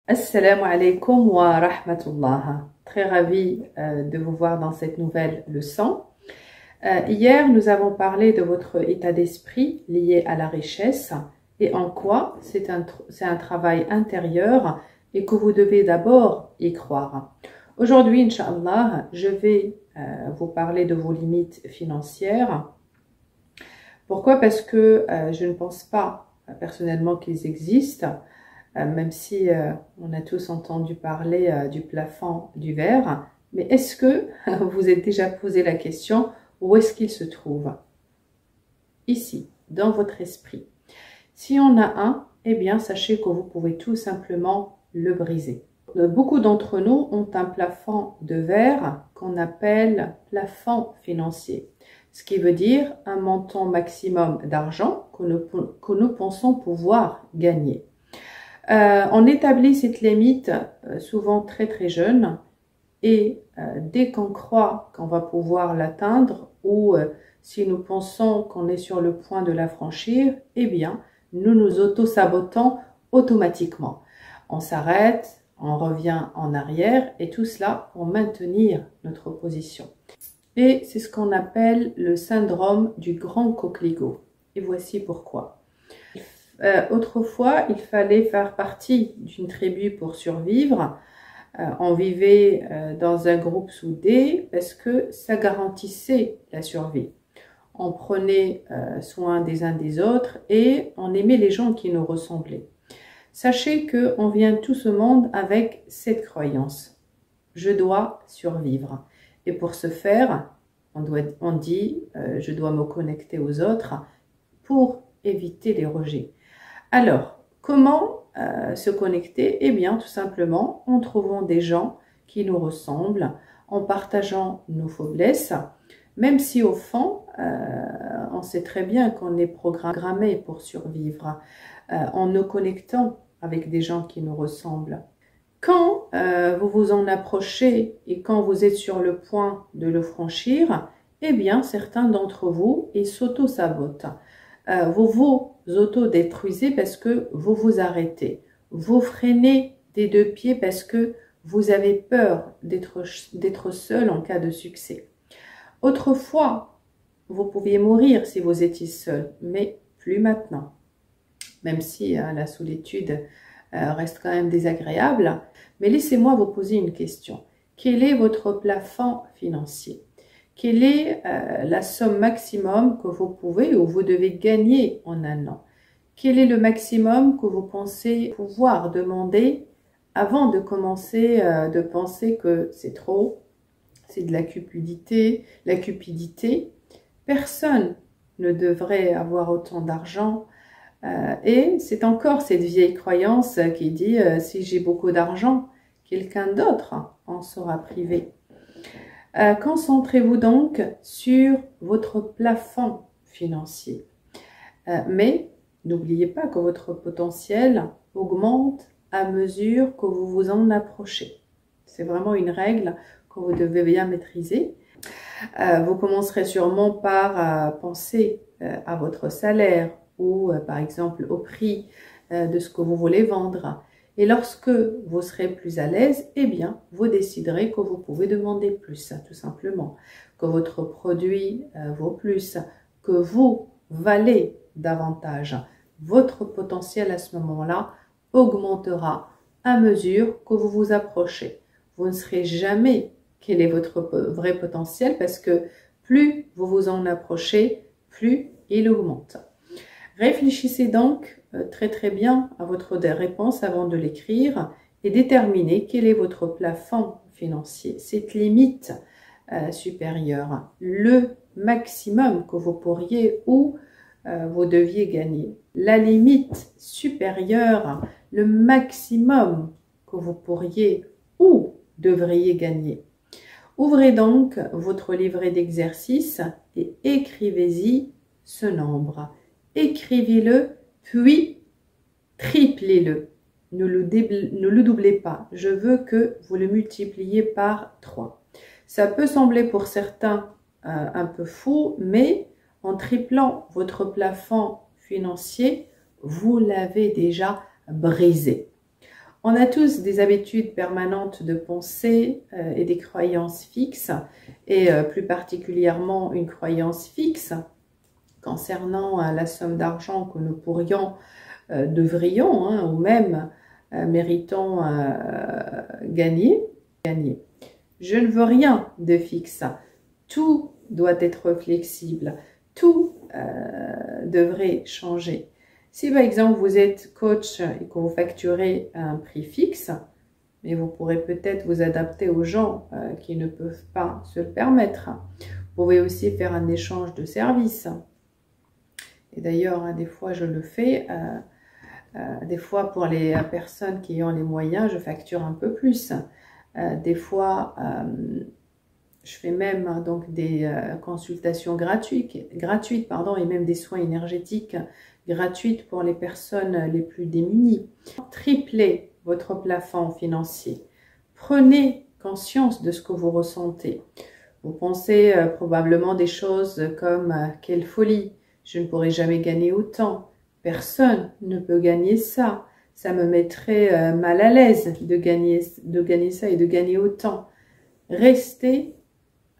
Assalamu alaikum wa rahmatullah. Très ravie de vous voir dans cette nouvelle leçon. Hier, nous avons parlé de votre état d'esprit lié à la richesse et en quoi c'est un travail intérieur et que vous devez d'abord y croire. Aujourd'hui, Inch'Allah, je vais vous parler de vos limites financières. Pourquoi? Parce que je ne pense pas personnellement qu'ils existent. Même si on a tous entendu parler du plafond du verre, mais est-ce que vous êtes déjà posé la question où est-ce qu'il se trouve? Ici, dans votre esprit. Si on a un, eh bien sachez que vous pouvez tout simplement le briser. Beaucoup d'entre nous ont un plafond de verre qu'on appelle plafond financier, ce qui veut dire un montant maximum d'argent que nous pensons pouvoir gagner. On établit cette limite souvent très jeune et dès qu'on croit qu'on va pouvoir l'atteindre ou si nous pensons qu'on est sur le point de la franchir, eh bien nous nous auto-sabotons automatiquement. On s'arrête, on revient en arrière et tout cela pour maintenir notre position. Et c'est ce qu'on appelle le syndrome du grand coquelicot. Et voici pourquoi. Autrefois, il fallait faire partie d'une tribu pour survivre. On vivait dans un groupe soudé parce que ça garantissait la survie. On prenait soin des uns des autres et on aimait les gens qui nous ressemblaient. Sachez qu'on vient tous au monde avec cette croyance. Je dois survivre. Et pour ce faire, on dit je dois me connecter aux autres pour éviter les rejets. Alors, comment se connecter? Eh bien, tout simplement en trouvant des gens qui nous ressemblent, en partageant nos faiblesses, même si au fond, on sait très bien qu'on est programmé pour survivre, en nous connectant avec des gens qui nous ressemblent. Quand vous vous en approchez et quand vous êtes sur le point de le franchir, eh bien, certains d'entre vous, ils s'auto-sabotent. Vous vous auto-détruisez parce que vous vous arrêtez. Vous freinez des deux pieds parce que vous avez peur d'être seul en cas de succès. Autrefois, vous pouviez mourir si vous étiez seul, mais plus maintenant. Même si la solitude reste quand même désagréable. Mais laissez-moi vous poser une question. Quel est votre plafond financier? Quelle est la somme maximum que vous pouvez ou vous devez gagner en un an? Quel est le maximum que vous pensez pouvoir demander avant de commencer de penser que c'est trop, c'est de la cupidité, Personne ne devrait avoir autant d'argent et c'est encore cette vieille croyance qui dit si j'ai beaucoup d'argent, quelqu'un d'autre en sera privé. Concentrez-vous donc sur votre plafond financier. Mais n'oubliez pas que votre potentiel augmente à mesure que vous vous en approchez. C'est vraiment une règle que vous devez bien maîtriser. Vous commencerez sûrement par penser à votre salaire ou par exemple au prix de ce que vous voulez vendre. Et lorsque vous serez plus à l'aise, eh bien, vous déciderez que vous pouvez demander plus, tout simplement. Que votre produit vaut plus, que vous valez davantage. Votre potentiel à ce moment-là augmentera à mesure que vous vous approchez. Vous ne saurez jamais quel est votre vrai potentiel parce que plus vous vous en approchez, plus il augmente. Réfléchissez donc très bien à votre réponse avant de l'écrire et déterminez quel est votre plafond financier, cette limite supérieure, le maximum que vous pourriez ou vous deviez gagner, la limite supérieure, le maximum que vous pourriez ou devriez gagner. Ouvrez donc votre livret d'exercice et écrivez-y ce nombre. Écrivez-le, puis triplez-le. Ne le doublez pas. Je veux que vous le multipliez par 3. Ça peut sembler pour certains un peu fou, mais en triplant votre plafond financier, vous l'avez déjà brisé. On a tous des habitudes permanentes de pensée et des croyances fixes, et plus particulièrement une croyance fixe concernant la somme d'argent que nous devrions, hein, ou même méritons gagner. Je ne veux rien de fixe. Tout doit être flexible. Tout devrait changer. Si par exemple vous êtes coach et que vous facturez un prix fixe, mais vous pourrez peut-être vous adapter aux gens qui ne peuvent pas se le permettre. Vous pouvez aussi faire un échange de services. Et d'ailleurs, des fois je le fais. Des fois pour les personnes qui ont les moyens, je facture un peu plus. Des fois, je fais même donc des consultations gratuites, et même des soins énergétiques gratuites pour les personnes les plus démunies. Triplez votre plafond financier. Prenez conscience de ce que vous ressentez. Vous pensez probablement des choses comme quelle folie, je ne pourrai jamais gagner autant. Personne ne peut gagner ça. Ça me mettrait mal à l'aise de gagner ça et de gagner autant. Restez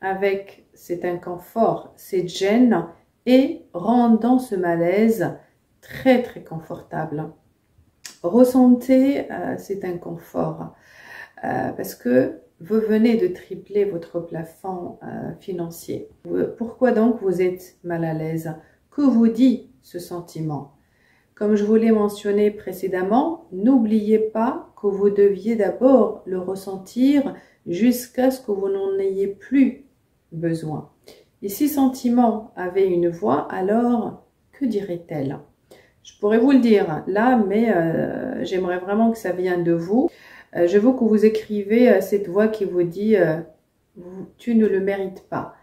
avec cet inconfort, cette gêne, et rendant ce malaise très très confortable. Ressentez cet inconfort parce que vous venez de tripler votre plafond financier. Pourquoi donc vous êtes mal à l'aise? Que vous dit ce sentiment? Comme je vous l'ai mentionné précédemment, n'oubliez pas que vous deviez d'abord le ressentir jusqu'à ce que vous n'en ayez plus besoin. Et si sentiment avait une voix, alors que dirait-elle? Je pourrais vous le dire là, mais j'aimerais vraiment que ça vienne de vous. Je veux que vous écrivez cette voix qui vous dit tu ne le mérites pas.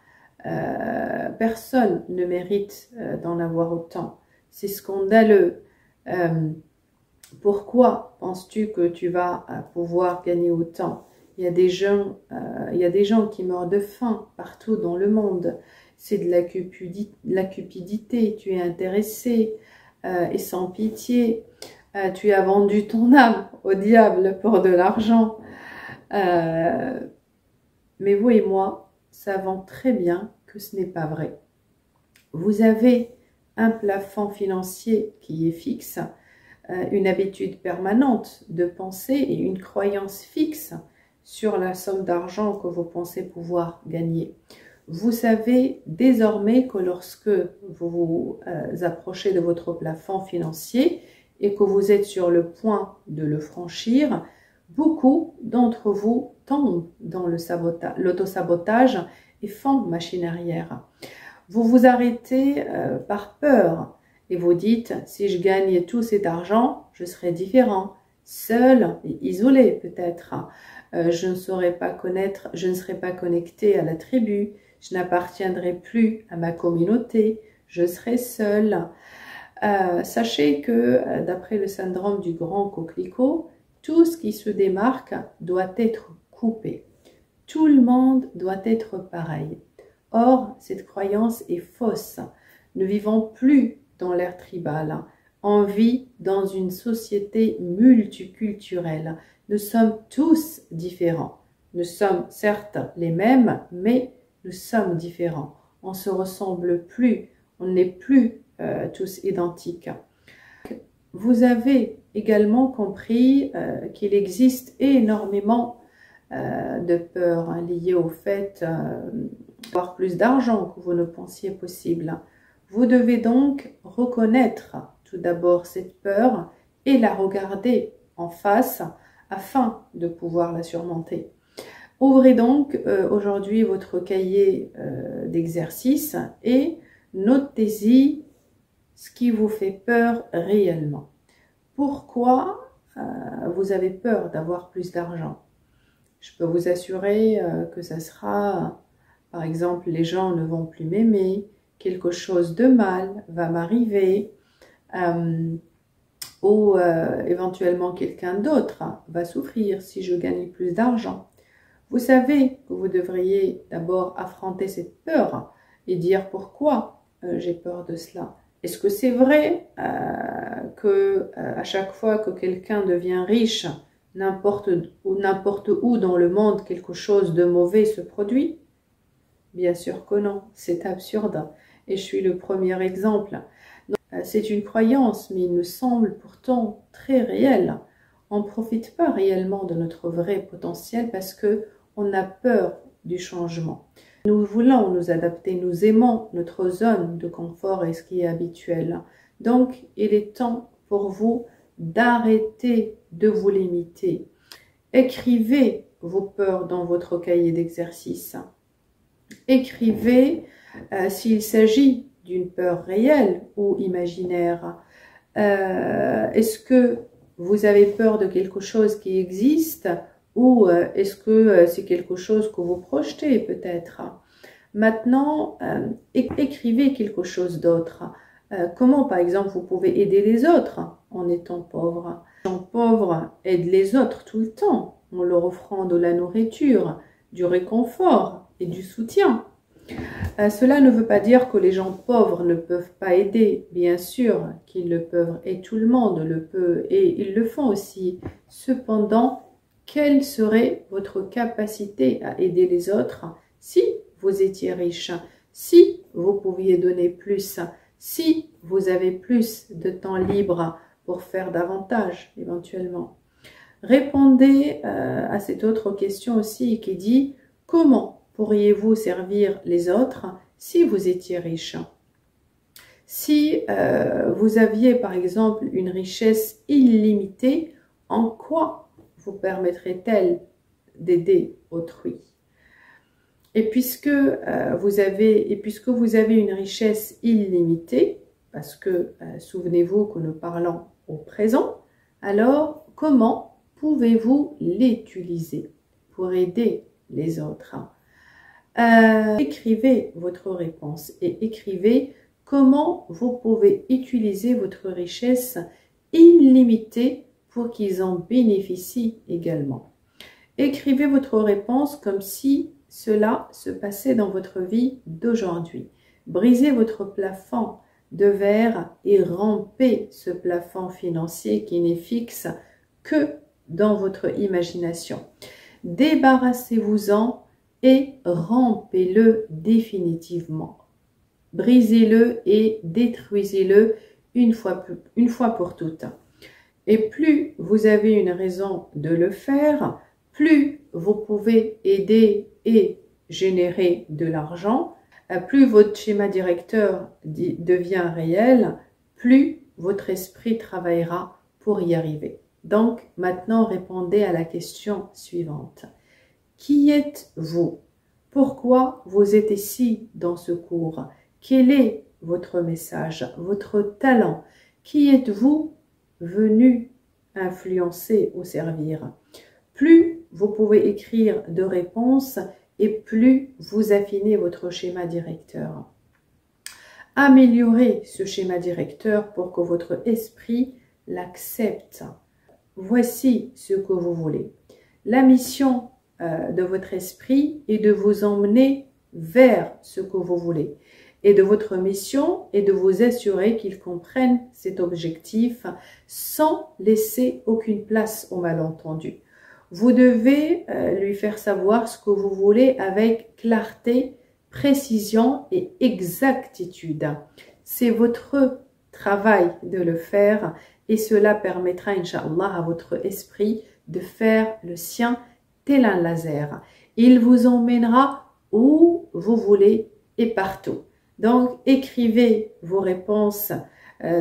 Personne ne mérite d'en avoir autant. C'est scandaleux. Pourquoi penses-tu que tu vas pouvoir gagner autant? Il y a des gens qui meurent de faim partout dans le monde. C'est de la cupidité. Tu es intéressé et sans pitié. Tu as vendu ton âme au diable pour de l'argent. Mais vous et moi savons très bien que ce n'est pas vrai. Vous avez un plafond financier qui est fixe, une habitude permanente de penser et une croyance fixe sur la somme d'argent que vous pensez pouvoir gagner. Vous savez désormais que lorsque vous vous approchez de votre plafond financier et que vous êtes sur le point de le franchir, beaucoup d'entre vous tombent dans l'autosabotage et font machine arrière. Vous vous arrêtez par peur et vous dites, si je gagnais tout cet argent, je serais différent, seul et isolé peut-être. Je ne serais pas connecté à la tribu, je n'appartiendrai plus à ma communauté, je serai seul. Sachez que d'après le syndrome du grand coquelicot, tout ce qui se démarque doit être coupé. Tout le monde doit être pareil. Or, cette croyance est fausse. Ne vivons plus dans l'ère tribale. On vit dans une société multiculturelle. Nous sommes tous différents. Nous sommes certes les mêmes, mais nous sommes différents. On ne se ressemble plus. On n'est plus tous identiques. Vous avez également compris qu'il existe énormément de peurs liées au fait d'avoir plus d'argent que vous ne pensiez possible. Vous devez donc reconnaître tout d'abord cette peur et la regarder en face afin de pouvoir la surmonter. Ouvrez donc aujourd'hui votre cahier d'exercice et notez-y ce qui vous fait peur réellement. Pourquoi vous avez peur d'avoir plus d'argent? Je peux vous assurer que ça sera, par exemple, les gens ne vont plus m'aimer, quelque chose de mal va m'arriver, ou éventuellement quelqu'un d'autre va souffrir si je gagne plus d'argent. Vous savez que vous devriez d'abord affronter cette peur et dire pourquoi j'ai peur de cela. Est-ce que c'est vrai que à chaque fois que quelqu'un devient riche, n'importe où dans le monde quelque chose de mauvais se produit? Bien sûr que non, c'est absurde. Et je suis le premier exemple. C'est une croyance, mais il me semble pourtant très réel. On ne profite pas réellement de notre vrai potentiel parce qu'on a peur du changement. Nous voulons nous adapter, nous aimons notre zone de confort et ce qui est habituel. Donc, il est temps pour vous d'arrêter de vous limiter. Écrivez vos peurs dans votre cahier d'exercice. Écrivez s'il s'agit d'une peur réelle ou imaginaire. Est-ce que vous avez peur de quelque chose qui existe ou est-ce que c'est quelque chose que vous projetez peut-être? Maintenant, écrivez quelque chose d'autre. Comment, par exemple, vous pouvez aider les autres en étant pauvre? Les gens pauvres aident les autres tout le temps en leur offrant de la nourriture, du réconfort et du soutien. Cela ne veut pas dire que les gens pauvres ne peuvent pas aider. Bien sûr qu'ils le peuvent et tout le monde le peut et ils le font aussi. Cependant, quelle serait votre capacité à aider les autres si vous étiez riche, si vous pouviez donner plus, si vous avez plus de temps libre pour faire davantage éventuellement? Répondez à cette autre question aussi qui dit « Comment pourriez-vous servir les autres si vous étiez riche ?» Si vous aviez par exemple une richesse illimitée, en quoi vous permettrait-elle d'aider autrui? Et puisque vous avez une richesse illimitée, parce que souvenez-vous que nous parlons au présent, alors comment pouvez-vous l'utiliser pour aider les autres? Écrivez votre réponse et écrivez comment vous pouvez utiliser votre richesse illimitée pour qu'ils en bénéficient également. Écrivez votre réponse comme si cela se passait dans votre vie d'aujourd'hui. Brisez votre plafond de verre et rompez ce plafond financier qui n'est fixe que dans votre imagination. Débarrassez-vous-en et rompez-le définitivement. Brisez-le et détruisez-le une fois pour toutes. Et plus vous avez une raison de le faire, plus vous pouvez aider et générer de l'argent, plus votre schéma directeur devient réel, plus votre esprit travaillera pour y arriver. Donc, maintenant, répondez à la question suivante. Qui êtes-vous? Pourquoi vous êtes ici dans ce cours? Quel est votre message, votre talent? Qui êtes-vous venu influencer ou servir? Plus vous pouvez écrire de réponses et plus vous affinez votre schéma directeur. Améliorez ce schéma directeur pour que votre esprit l'accepte. Voici ce que vous voulez. La mission de votre esprit est de vous emmener vers ce que vous voulez. Et de votre mission est de vous assurer qu'il comprenne cet objectif sans laisser aucune place au malentendu. Vous devez lui faire savoir ce que vous voulez avec clarté, précision et exactitude. C'est votre travail de le faire et cela permettra, Inch'Allah, à votre esprit de faire le sien tel un laser. Il vous emmènera où vous voulez et partout. Donc, écrivez vos réponses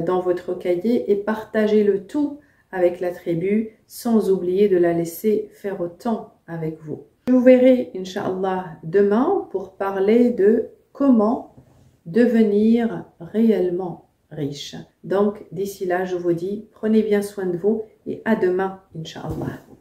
dans votre cahier et partagez le tout avec la tribu sans oublier de la laisser faire autant avec vous. Je vous verrai, Inch'Allah, demain pour parler de comment devenir réellement riche. Donc, d'ici là, je vous dis, prenez bien soin de vous et à demain, Inch'Allah.